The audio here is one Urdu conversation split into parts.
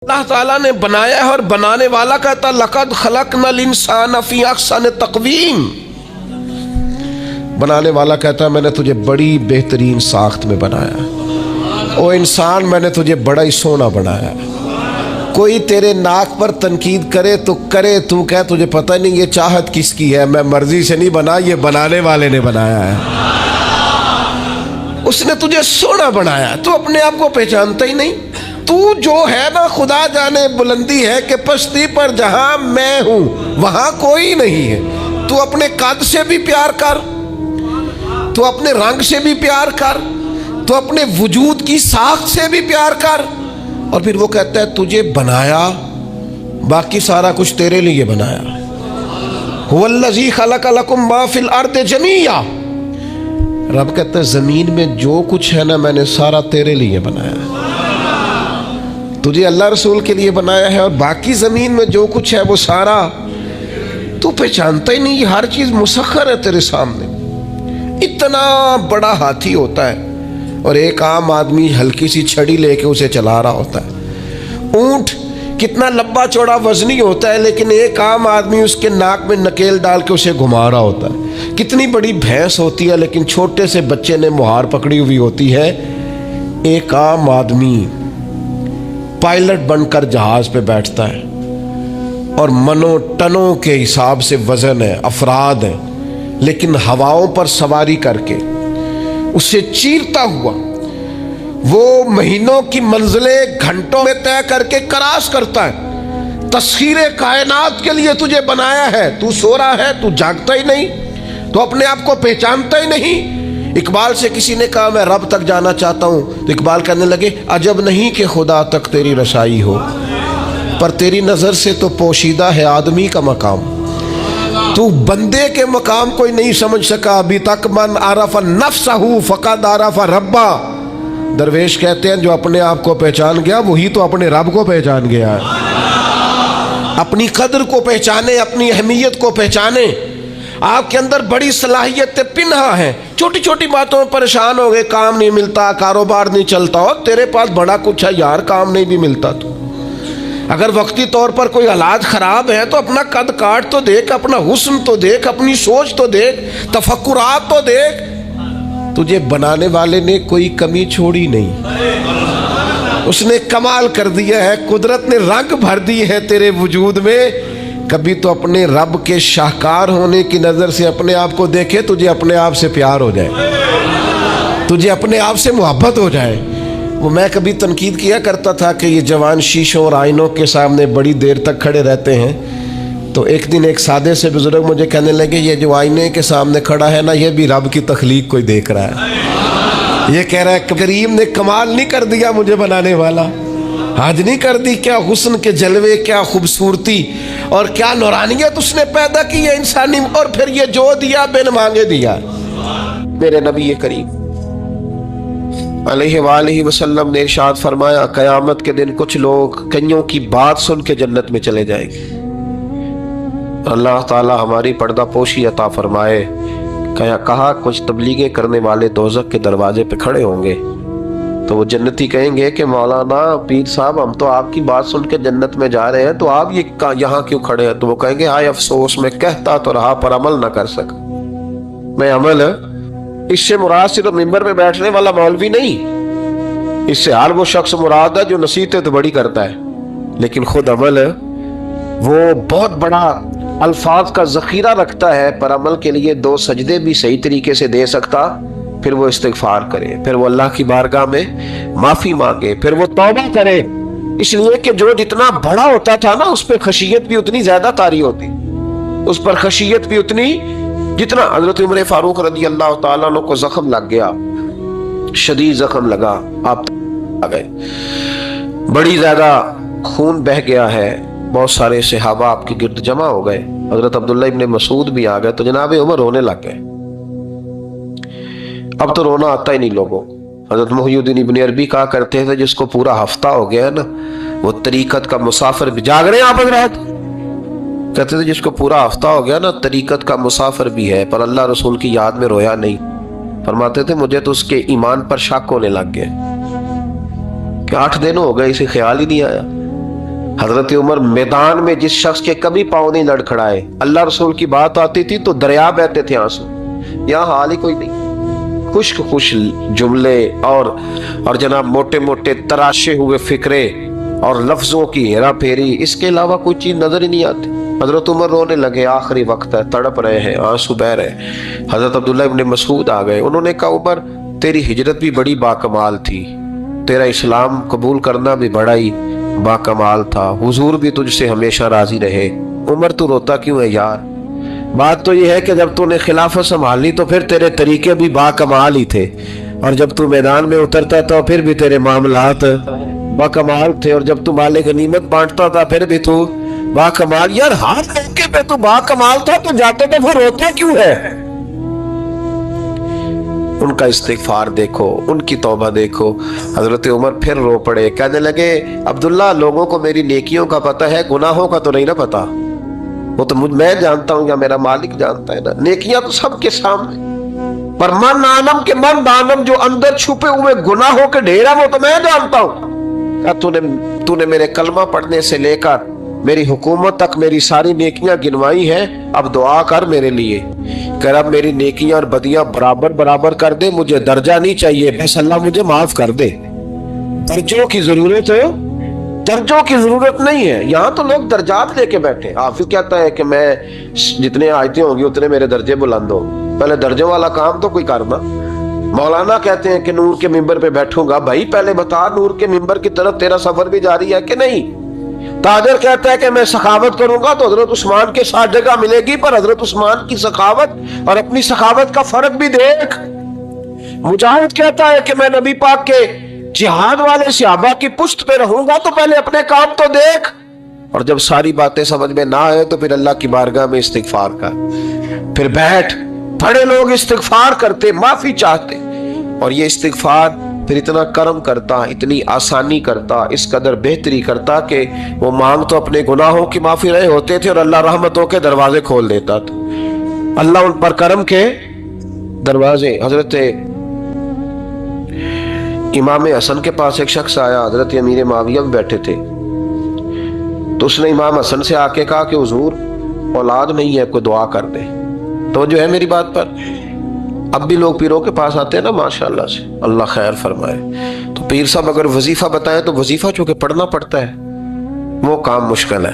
اللہ تعالیٰ نے بنایا ہے اور بنانے والا کہتا لقد خلقنا الانسان فی احسن تقویم. بنانے والا کہتا ہے میں نے تجھے بڑی بہترین ساخت میں بنایا. او انسان میں نے تجھے بڑا ہی سونا بنایا. کوئی تیرے ناک پر تنقید کرے تو کرے، تو کہہ تجھے پتہ نہیں یہ چاہت کس کی ہے، میں مرضی سے نہیں بنا، یہ بنانے والے نے بنایا ہے. اس نے تجھے سونا بنایا، تو اپنے آپ کو پہچانتا ہی نہیں. تو جو ہے نا خدا جانے بلندی ہے کہ پشتی پر جہاں میں ہوں وہاں کوئی نہیں ہے. تو اپنے قد سے بھی پیار کر، تو اپنے رنگ سے بھی پیار کر، تو اپنے وجود کی ساخت سے بھی پیار کر. اور پھر وہ کہتا ہے تجھے بنایا، باقی سارا کچھ تیرے لیے بنایا. هو الذی خلق لکم ما فی الارض جمیعا. رب کہتا ہے زمین میں جو کچھ ہے نا میں نے سارا تیرے لیے بنایا ہے. تجھے اللہ رسول کے لیے بنایا ہے، اور باقی زمین میں جو کچھ ہے وہ سارا تو پہچانتا ہی نہیں. یہ ہر چیز مسخر ہے تیرے سامنے. اتنا بڑا ہاتھی ہوتا ہے اور ایک عام آدمی ہلکی سی چھڑی لے کے اسے چلا رہا ہوتا ہے. اونٹ کتنا لمبا چوڑا وزنی ہوتا ہے لیکن ایک عام آدمی اس کے ناک میں نکیل ڈال کے اسے گھما رہا ہوتا ہے. کتنی بڑی بھینس ہوتی ہے لیکن چھوٹے سے بچے نے مہار پکڑی ہوئی ہوتی ہے. ایک عام آدمی پائلٹ بن کر جہاز پہ بیٹھتا ہے اور منوں ٹنوں کے حساب سے وزن ہے، افراد ہیں، لیکن ہواؤں پر سواری کر کے اسے چیرتا ہوا وہ مہینوں کی منزلیں گھنٹوں میں طے کر کے کراس کرتا ہے. تسخیر کائنات کے لیے تجھے بنایا ہے، تو سو رہا ہے، تو جاگتا ہی نہیں، تو اپنے آپ کو پہچانتا ہی نہیں. اقبال سے کسی نے کہا میں رب تک جانا چاہتا ہوں، تو اقبال کہنے لگے عجب نہیں کہ خدا تک تیری رسائی ہو، پر تیری نظر سے تو پوشیدہ ہے آدمی کا مقام. تو بندے کے مقام کوئی نہیں سمجھ سکا ابھی تک. من عرف نفسہ فقد عرف ربا. درویش کہتے ہیں جو اپنے آپ کو پہچان گیا وہی تو اپنے رب کو پہچان گیا ہے. اپنی قدر کو پہچانے، اپنی اہمیت کو پہچانے. آپ کے اندر بڑی صلاحیتیں پنہا ہیں. چھوٹی چھوٹی باتوں میں پریشان ہو گئے، کام نہیں ملتا، کاروبار نہیں چلتا، اور تیرے پاس بڑا کچھ ہے یار، کام نہیں بھی ملتا. تو اگر وقتی طور پر کوئی حالات خراب ہے تو اپنا قد کاٹ تو دیکھ، اپنا حسن تو دیکھ، اپنی سوچ تو دیکھ، تفکرات تو دیکھ. تجھے بنانے والے نے کوئی کمی چھوڑی نہیں. اس نے کمال کر دیا ہے، قدرت نے رنگ بھر دی ہے تیرے وجود میں. کبھی تو اپنے رب کے شاہکار ہونے کی نظر سے اپنے آپ کو دیکھے، تجھے اپنے آپ سے پیار ہو جائے، تجھے اپنے آپ سے محبت ہو جائے. وہ میں کبھی تنقید کیا کرتا تھا کہ یہ جوان شیشوں اور آئینوں کے سامنے بڑی دیر تک کھڑے رہتے ہیں. تو ایک دن ایک سادے سے بزرگ مجھے کہنے لگے یہ جو آئینے کے سامنے کھڑا ہے نا یہ بھی رب کی تخلیق کوئی دیکھ رہا ہے. یہ کہہ رہا ہے کریم نے کمال نہیں کر دیا مجھے بنانے والا، حد نہیں کر دی. کیا حسن کے جلوے، کیا خوبصورتی اور کیا نورانیت اس نے پیدا کی ہے انسانی. اور پھر یہ جو دیا بن مانگے دیا. میرے نبی کریم علیہ وآلہ وسلم نے ارشاد فرمایا قیامت کے دن کچھ لوگ کئیوں کی بات سن کے جنت میں چلے جائیں گے. اللہ تعالی ہماری پردہ پوشی عطا فرمائے. کہا کچھ تبلیغیں کرنے والے دوزخ کے دروازے پہ کھڑے ہوں گے تو وہ جنتی کہیں گے کہ مولانا پیر صاحب ہم تو آپ کی بات سن کے جنت میں جا رہے ہیں، تو آپ یہ یہاں کیوں کھڑے ہیں؟ تو وہ کہیں گے ہائے افسوس میں کہتا تو رہا پر عمل نہ کر سکا. میں عمل اس سے مراد صرف ممبر میں بیٹھنے والا مولوی نہیں، اس سے ہر وہ شخص مراد ہے جو نصیحتیں تو بڑی کرتا ہے لیکن خود عمل وہ بہت بڑا الفاظ کا ذخیرہ رکھتا ہے، پر عمل کے لیے 2 سجدے بھی صحیح طریقے سے دے سکتا. پھر وہ استغفار کرے، پھر وہ اللہ کی بارگاہ میں معافی مانگے، پھر وہ توبہ کرے. اس لیے کہ جو جتنا بڑا ہوتا تھا نا اس پہ خشیت بھی اتنی زیادہ طاری ہوتی، اس پر خشیت بھی اتنی جتنا. حضرت عمر فاروق رضی اللہ تعالیٰ عنہ کو زخم لگ گیا، شدید زخم لگا، آپ آ گئے، بڑی زیادہ خون بہ گیا ہے. بہت سارے صحابہ آپ کے گرد جمع ہو گئے، حضرت عبداللہ ابن مسعود بھی آ گئے. تو جناب عمر رونے لگ گئے. اب تو رونا آتا ہی نہیں لوگوں. حضرت محی الدین ابن عربی کہا کرتے تھے جس کو پورا ہفتہ ہو گیا ہے نا وہ طریقت کا مسافر بھی. جاگ رہے ہیں آپ حضرات؟ کہتے تھے جس کو پورا ہفتہ ہو گیا نا طریقت کا مسافر بھی ہے پر اللہ رسول کی یاد میں رویا نہیں. فرماتے تھے مجھے تو اس کے ایمان پر شک ہونے لگ گیا کہ 8 دن ہو گئے اسے خیال ہی نہیں آیا حضرت عمر میدان میں جس شخص کے کبھی پاؤں نہیں لڑکھڑائے، اللہ رسول کی بات آتی تھی تو دریا بہتے تھے آنسو، یہاں حال ہی کوئی نہیں، خشک خوش جملے اور جناب موٹے موٹے تراشے ہوئے فکرے اور لفظوں کی ہیرا پھیری، اس کے علاوہ کوئی چیز نظر ہی نہیں آتی۔ حضرت عمر رونے لگے، آخری وقت ہے، تڑپ رہے ہیں، آنسو بہ رہے ہیں۔ حضرت عبداللہ ابن مسعود آ گئے، انہوں نے کہا عمر تیری ہجرت بھی بڑی باکمال تھی، تیرا اسلام قبول کرنا بھی بڑا ہی باکمال تھا، حضور بھی تجھ سے ہمیشہ راضی رہے۔ عمر تو روتا کیوں ہے یار؟ بات تو یہ ہے کہ جب تو نے خلافت سنبھالی تو پھر تیرے طریقے بھی باکمال ہی تھے، اور جب تو میدان میں اترتا تو پھر بھی تیرے معاملات باکمال تھے، اور جب تو مال غنیمت بانٹتا تھا پھر بھی تو باکمال۔ یار ہر موقع پہ تو باکمال تھا تو جاتے تو پھر روتے کیوں ہے؟ ان کا استغفار دیکھو، ان کی توبہ دیکھو۔ حضرت عمر پھر رو پڑے، کہنے لگے عبداللہ لوگوں کو میری نیکیوں کا پتہ ہے، گناہوں کا تو نہیں نا پتہ، وہ تو میں جانتا ہوں یا میرا مالک جانتا ہے نا، نیکیاں تو سب کے سامنے، پر من عالم کے من دانم جو اندر چھپے ہوئے گناہوں کے ڈھیر ہے وہ تو میں جانتا ہوں۔ کہ تو نے میرے کلمہ پڑھنے سے لے کر میری حکومت تک میری ساری نیکیاں گنوائی ہیں، اب دعا کر میرے لیے کہ رب میری نیکیاں اور بدیاں برابر برابر کر دے، مجھے درجہ نہیں چاہیے، بس اللہ مجھے معاف کر دے۔ درجوں کی ضرورت ہے، درجوں کی ضرورت نہیں ہے، یہاں تو لوگ درجات لے کے بیٹھے۔ حافظ کہتا ہے کہ میں جتنے آیتیں ہوں گی اتنے میرے درجے بلند ہوں، پہلے درجوں والا کام تو کوئی کرنا۔ مولانا کہتے ہیں کہ نور کے ممبر پہ بیٹھوں گا، بھائی پہلے بتا نور کے ممبر کی طرف تیرا سفر بھی جاری ہے کہ نہیں؟ تاجر کہتا ہے کہ میں سخاوت کروں گا تو حضرت عثمان کے ساتھ جگہ ملے گی، پر حضرت عثمان کی سخاوت اور اپنی سخاوت کا فرق بھی دیکھ۔ مجاہد کہتا ہے کہ میں نبی پاک کے جہاد والے صحابہ کی پشت پہ رہوں گا تو پہلے اپنے کام تو دیکھ، اور جب ساری باتیں سمجھ میں نہ آئے تو پھر اللہ کی بارگاہ میں استغفار کر، پھر بیٹھ۔ بڑے لوگ استغفار کرتے، معافی چاہتے، اور یہ استغفار پھر اتنا کرم کرتا، اتنی آسانی کرتا، اس قدر بہتری کرتا کہ وہ مانگ تو اپنے گناہوں کی معافی رہے ہوتے تھے اور اللہ رحمتوں کے دروازے کھول دیتا تھا، اللہ ان پر کرم کے دروازے۔ حضرت امام حسن کے پاس ایک شخص آیا، حضرت امیر معاویہ بھی بیٹھے تھے، تو اس نے امام حسن سے آ کے کہا کہ حضور اولاد نہیں ہے، کوئی دعا کر دے۔ توجہ ہے میری بات پر؟ اب بھی لوگ پیروں کے پاس آتے ہیں نا، ماشاءاللہ سے، اللہ خیر فرمائے، تو پیر صاحب اگر وظیفہ بتائیں تو وظیفہ چونکہ پڑھنا پڑتا ہے وہ کام مشکل ہے،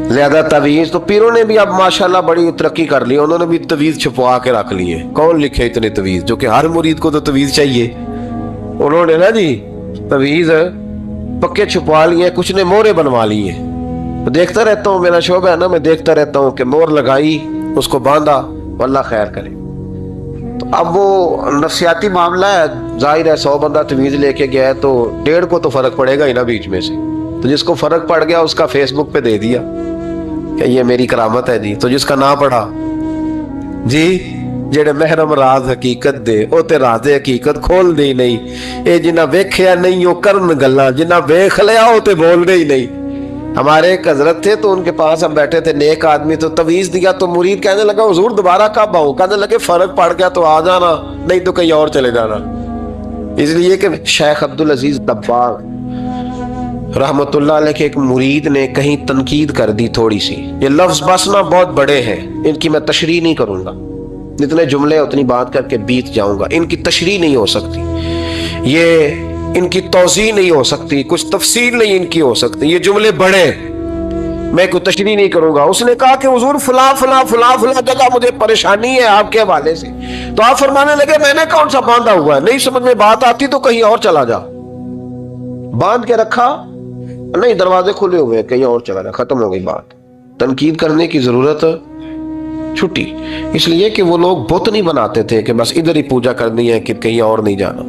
زیادہ تعویذ تو پیروں نے بھی اب ماشاءاللہ بڑی ترقی کر لی، انہوں نے بھی تعویذ چھپوا کے رکھ لیے، کون لکھے اتنے تعویذ، جو کہ ہر مرید کو تو تعویذ چاہیے، انہوں نے نا جی تعویذ پکے چھپوا لیے، کچھ نے مورے بنوا لیے۔ دیکھتا رہتا ہوں، میرا شعبہ ہے نا، میں دیکھتا رہتا ہوں کہ مور لگائی، اس کو باندھا، اللہ خیر کرے۔ تو اب وہ نفسیاتی معاملہ ہے، ظاہر ہے 100 بندہ تعویذ لے کے گیا ہے تو 1.5 کو تو فرق پڑے گا ہی نا بیچ میں سے، تو جس کو فرق پڑ گیا اس کا فیس بک پہ دے دیا کہ یہ میری کرامت ہے جی، تو جس کا نہ پڑھا جی جڑے محرم راز حقیقت دے او تے راز حقیقت کھول دے ہی نہیں، اے جنہ ویکھیا نہیں او کرن گلاں، جنہ ویکھ لیا او تے بول دے ہی نہیں۔ ہمارے ایک حضرت تھے تو ان کے پاس ہم بیٹھے تھے، نیک آدمی، تو تعویذ دیا تو مرید کہنے لگا حضور دوبارہ کب آؤں؟ کہنے لگے فرق پڑ گیا تو آ جانا، نہیں تو کہیں اور چلے جانا۔ اس لیے کہ شیخ عبدالعزیز دباغ رحمت اللہ علیہ کے ایک مرید نے کہیں تنقید کر دی تھوڑی سی، یہ لفظ بس نہ بہت بڑے ہیں، ان کی میں تشریح نہیں کروں گا، جتنے جملے اتنی بات کر کے بیت جاؤں گا، ان کی تشریح نہیں ہو سکتی، یہ ان کی توضیح نہیں ہو سکتی، کچھ تفصیل نہیں ان کی ہو سکتی، یہ جملے بڑے، میں کوئی تشریح نہیں کروں گا۔ اس نے کہا کہ حضور فلاں فلاں فلاں فلاں جگہ مجھے پریشانی ہے آپ کے حوالے سے، تو آپ فرمانے لگے میں نے کون سا باندھا ہوا ہے، نہیں سمجھ میں بات آتی تو کہیں اور چلا جا، باندھ کے رکھا نہیں، دروازے کھلے ہوئے کہیں اور چلا جا، ختم ہو گئی بات۔ تنقید کرنے کی ضرورت چھٹی، اس لیے کہ وہ لوگ بت نہیں بناتے تھے کہ بس ادھر ہی پوجا کرنی ہے کہ کہیں اور نہیں جانا،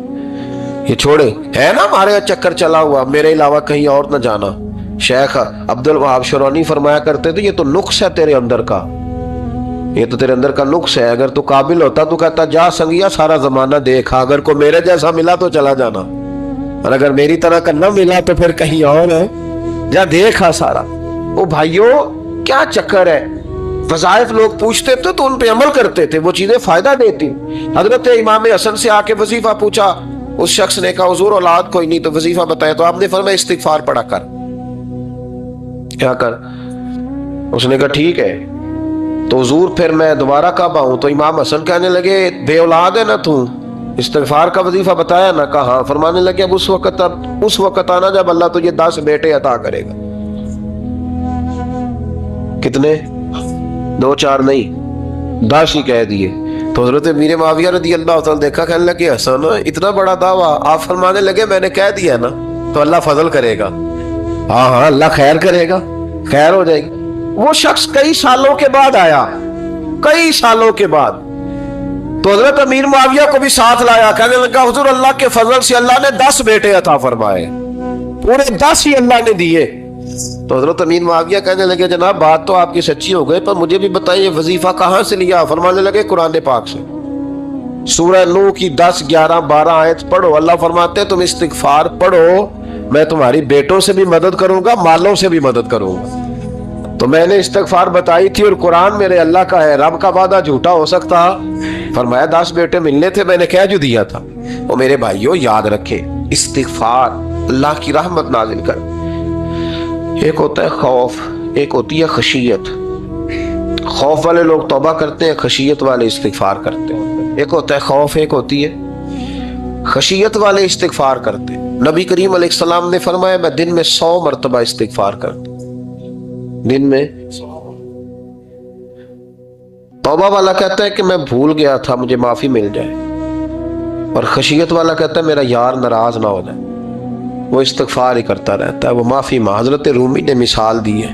یہ چھوڑے ہے نا ہمارے چکر چلا ہوا، میرے علاوہ کہیں اور نہ جانا۔ شیخ عبد الوہاب شرونی فرمایا کرتے تھے یہ تو نقص ہے تیرے اندر کا، یہ تو تیرے اندر کا نقص ہے، اگر تو قابل ہوتا تو کہتا جا سنگیا سارا زمانہ دیکھا، اگر کوئی میرے جیسا ملا تو چلا جانا، اور اگر میری طرح کا نہ ملا تو پھر کہیں اور ہے، جا دیکھا سارا۔ او بھائیو کیا چکر ہے، وظائف لوگ پوچھتے تھے تو ان پہ عمل کرتے تھے، وہ چیزیں فائدہ دیتی۔ حضرت امام حسن سے آ کے وظیفہ پوچھا، اس شخص نے کہا حضور اولاد کوئی نہیں تو وظیفہ بتائے، تو آپ نے فرمایا استغفار پڑھا کر، کیا کر؟ اس نے کہا ٹھیک ہے. تو حضور پھر میں دوبارہ کب آؤں؟ تو امام حسن کہنے لگے بے اولاد ہے نا تو، استغفار کا وظیفہ بتایا نا؟ کہا ہاں. فرمانے لگے اب اس وقت آنا جب اللہ تجھے 10 بیٹے عطا کرے گا. کتنے؟ 2 4 نہیں، 10 ہی کہہ دیے. تو حضرت امیر معاویہ رضی اللہ تعالیٰ دیکھا، کہنے لگے حسن اتنا بڑا دعویٰ؟ آپ فرمانے لگے میں نے کہہ دیا نا تو اللہ فضل کرے گا. ہاں ہاں اللہ خیر کرے گا، خیر ہو جائے گی. وہ شخص کئی سالوں کے بعد آیا، کئی سالوں کے بعد. تو حضرت امیر معاویہ کو بھی ساتھ لایا، کہنے لگا حضور اللہ کے فضل سے اللہ نے 10 بیٹے عطا فرمائے، پورے 10 ہی اللہ نے دیے. تو حضرت امیر معاویہ کہنے لگے جناب بات تو آپ کی سچی ہو گئی، پر مجھے بھی بتائیے وظیفہ کہاں سے لیا؟ فرمانے لگے قرآن پاک سے، سورہ نوح کی 10 11 12 آیت پڑھو. اللہ فرماتے تم استغفار پڑھو، میں تمہاری بیٹوں سے بھی مدد کروں گا، مالوں سے بھی مدد کروں گا. تو میں نے استغفار بتائی تھی اور قرآن میرے اللہ کا ہے، رب کا وعدہ جھوٹا ہو سکتا؟ فرمایا 10 بیٹے ملنے تھے، میں نے کہہ جو دیا تھا. وہ میرے بھائیوں یاد رکھے استغفار اللہ کی رحمت نازل کر. ایک ہوتا ہے خوف، ایک ہوتی ہے خشیت. خوف والے لوگ توبہ کرتے ہیں، خشیت والے استغفار کرتے ہیں. ایک ہوتا ہے خوف، ایک ہوتی ہے خشیت والے استغفار کرتے ہیں. نبی کریم علیہ السلام نے فرمایا میں دن میں 100 مرتبہ استغفار کرتا ہوں، دن میں. توبہ والا کہتا ہے کہ میں بھول گیا تھا مجھے معافی مل جائے، اور خشیت والا کہتا ہے میرا یار ناراض نہ ہو جائے، وہ استغفار ہی کرتا رہتا ہے، وہ معافی مانگ. حضرت رومی نے مثال دی ہے،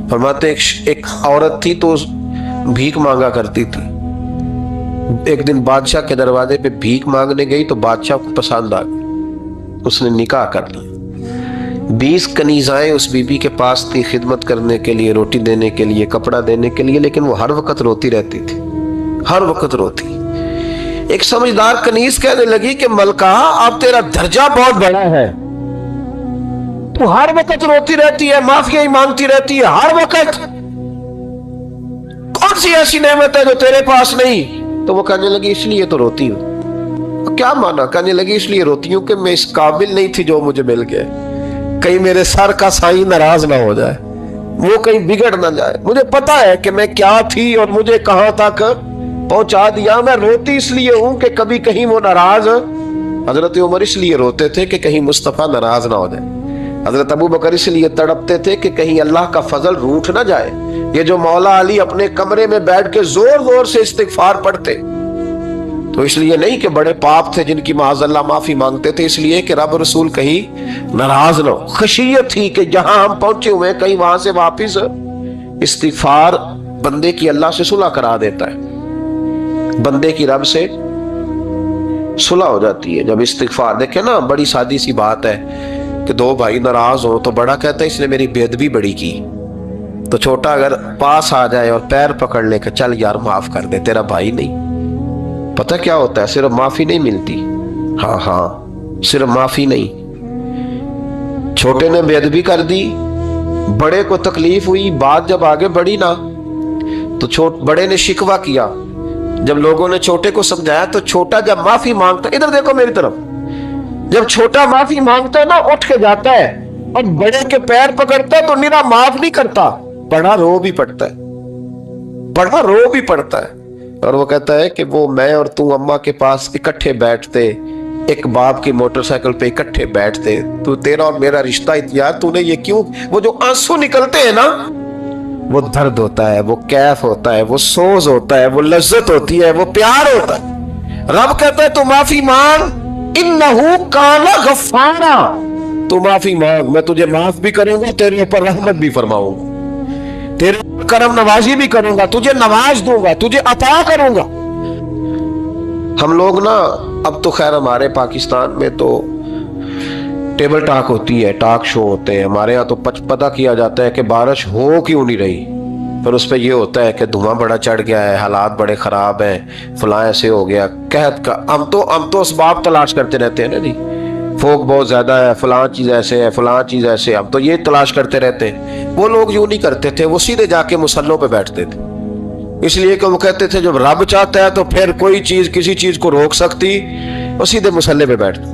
فرماتے ایک عورت تھی تو بھیک مانگا کرتی تھی. ایک دن بادشاہ کے دروازے پہ بھیک مانگنے گئی تو بادشاہ کو پسند آ گئی، اس نے نکاح کر لیا. 20 کنیزائیں اس بی بی کے پاس تھی خدمت کرنے کے لیے، روٹی دینے کے لیے، کپڑا دینے کے لیے، لیکن وہ ہر وقت روتی رہتی تھی، ہر وقت روتی. ایک سمجھدار کنیز کہنے لگی کہ ملکہ اب تیرا درجہ بہت بڑا ہے، تو ہر وقت روتی رہتی ہے، معافیاں ہی مانگتی رہتی ہے ہر وقت، کون سی ایسی نعمت ہے جو تیرے پاس نہیں؟ تو وہ کہنے لگی اس لیے تو روتی ہوں. کیا مانا؟ کہنے لگی اس لیے روتی ہوں کہ میں اس قابل نہیں تھی جو مجھے مل گئے، کہیں میرے سر کا سائیں ناراض نہ ہو جائے، وہ کہیں بگڑ نہ جائے. مجھے پتا ہے کہ میں کیا تھی اور مجھے کہاں تک پہنچا دیا. میں روتی اس لیے ہوں کہ کبھی کہیں وہ ناراض. حضرت عمر اس لیے روتے تھے کہ کہیں مصطفیٰ ناراض نہ ہو جائے. حضرت ابو بکر اس لیے تڑپتے تھے کہ کہیں اللہ کا فضل روٹھ نہ جائے. یہ جو مولا علی اپنے کمرے میں بیٹھ کے زور زور سے استغفار پڑھتے تو اس لیے نہیں کہ بڑے پاپ تھے جن کی معاذ اللہ معافی مانگتے تھے، اس لیے کہ رب رسول کہیں ناراض نہ ہو. خشیت تھی کہ جہاں ہم پہنچے ہوئے کہیں وہاں سے واپس. استغفار بندے کی اللہ سے صلح کرا دیتا ہے، بندے کی رب سے صلح ہو جاتی ہے جب استغفار. دیکھیں نا بڑی سادی سی بات ہے کہ 2 بھائی ناراض ہو تو بڑا کہتا ہے اس نے میری بے ادبی بڑی کی، تو چھوٹا اگر پاس آ جائے اور پیر پکڑ لے کہ چل یار معاف کر دے، تیرا بھائی نہیں. پتہ کیا ہوتا ہے؟ صرف معافی نہیں ملتی، ہاں صرف معافی نہیں. چھوٹے نے بے ادبی کر دی، بڑے کو تکلیف ہوئی، بات جب آگے بڑھی نا تو بڑے نے شکوہ کیا. جب لوگوں نے چھوٹے کو سمجھایا تو چھوٹا جب معافی مانگتا، ادھر دیکھو میری طرف، جب چھوٹا معافی مانگتا ہے نا اٹھ کے جاتا ہے اور بڑے کے پیر پکڑتا ہے تو میرا معاف نہیں کرتا، بڑا رو بھی پڑتا ہے، بڑا رو بھی پڑتا ہے. اور وہ کہتا ہے کہ وہ میں اور تو اماں کے پاس اکٹھے بیٹھتے، ایک باپ کی موٹر سائیکل پہ اکٹھے بیٹھتے، تو تیرا اور میرا رشتہ یار تو نے یہ کیوں؟ وہ جو آنسو نکلتے ہیں نا وہ درد ہوتا ہے، وہ کیف ہوتا ہے، وہ سوز ہوتا ہے، وہ لذت ہوتی ہے، وہ پیار ہوتا ہے. رب کہتا ہے تو معافی مانگ، انہو کان غفارا، تو معافی مانگ، میں تجھے معاف بھی کروں گا، تیرے اوپر رحمت بھی فرماؤں گا، تیرے کرم نوازی بھی کروں گا، تجھے نواز دوں گا، تجھے عطا کروں گا. ہم لوگ نا اب تو خیر ہمارے پاکستان میں تو ٹیبل ٹاک ہوتی ہے، ٹاک شو ہوتے ہیں. ہمارے ہاں تو پتہ کیا جاتا ہے کہ بارش ہو کیوں نہیں رہی، پھر اس پہ یہ ہوتا ہے کہ دھواں بڑا چڑھ گیا ہے، حالات بڑے خراب ہیں، فلاں ایسے ہو گیا، قحط کا. ہم تو اسباب تلاش کرتے رہتے ہیں نا جی، فوق بہت زیادہ ہے، فلاں چیز ایسے ہے، فلاں چیز ایسے، ہم تو یہ تلاش کرتے رہتے ہیں. وہ لوگ یوں نہیں کرتے تھے، وہ سیدھے جا کے مصلوں پہ بیٹھتے تھے، اس لیے کہ وہ کہتے تھے جب رب چاہتا ہے تو پھر کوئی چیز کسی چیز کو روک سکتی، وہ سیدھے مصلے پہ بیٹھتے.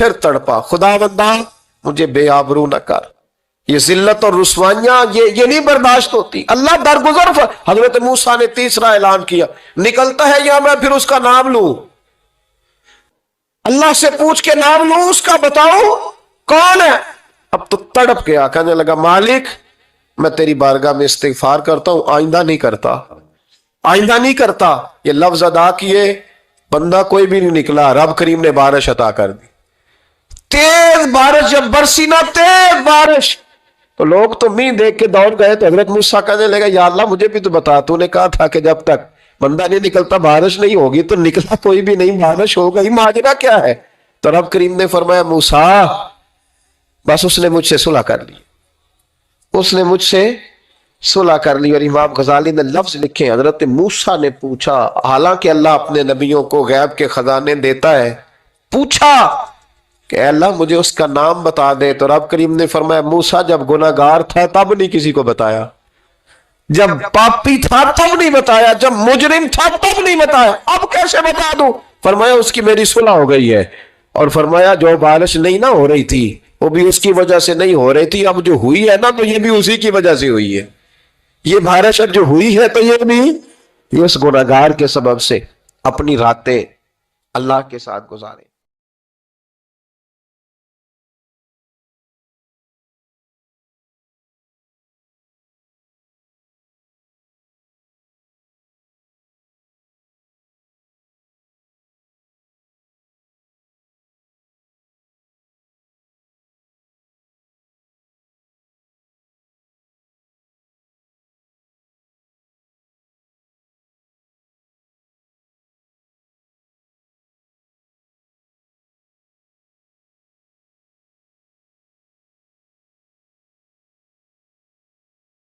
پھر تڑپا، خدا بندہ مجھے بے آبرو نہ کر، یہ ذلت اور رسوائیاں یہ نہیں برداشت ہوتی۔ اللہ درگزر حضرت موسیٰ نے تیسرا اعلان کیا، نکلتا ہے یا میں پھر اس کا نام لوں؟ اللہ سے پوچھ کے نام لوں اس کا، بتاؤ کون ہے؟ اب تو تڑپ گیا، کہنے لگا مالک میں تیری بارگاہ میں استغفار کرتا ہوں، آئندہ نہیں کرتا، آئندہ نہیں کرتا۔ یہ لفظ ادا کیے، بندہ کوئی بھی نہیں نکلا، رب کریم نے بارش عطا کر دی، تیز بارش جب برسی نا، تیز بارش، تو لوگ تو می دیکھ کے دوڑ گئے۔ تو حضرت موسیٰ کہنے لگا یا اللہ مجھے بھی تو بتا، تو نے کہا تھا کہ جب تک بندہ نہیں نکلتا بارش نہیں ہوگی، تو نکلا کوئی بھی نہیں، بارش ہو گئی، ماجرا کیا ہے؟ تو رب کریم نے فرمایا موسیٰ بس اس نے مجھ سے صلح کر لی، اس نے مجھ سے صلح کر لی۔ اور امام غزالی نے لفظ لکھے، حضرت موسیٰ نے پوچھا، حالانکہ اللہ اپنے نبیوں کو غیب کے خزانے دیتا ہے، پوچھا کہ اے اللہ مجھے اس کا نام بتا دے۔ تو رب کریم نے فرمایا موسیٰ جب گناہ گار تھا تب نہیں کسی کو بتایا، جب پاپی تھا تب نہیں بتایا، جب مجرم تھا تب نہیں بتایا، اب کیسے بتا دوں؟ فرمایا اس کی میری صلح ہو گئی ہے، اور فرمایا جو بارش نہیں نہ ہو رہی تھی وہ بھی اس کی وجہ سے نہیں ہو رہی تھی، اب جو ہوئی ہے نا تو یہ بھی اسی کی وجہ سے ہوئی ہے، یہ بارش جو ہوئی ہے تو یہ بھی یہ اس گناہ گار کے سبب سے۔ اپنی راتیں اللہ کے ساتھ گزارے۔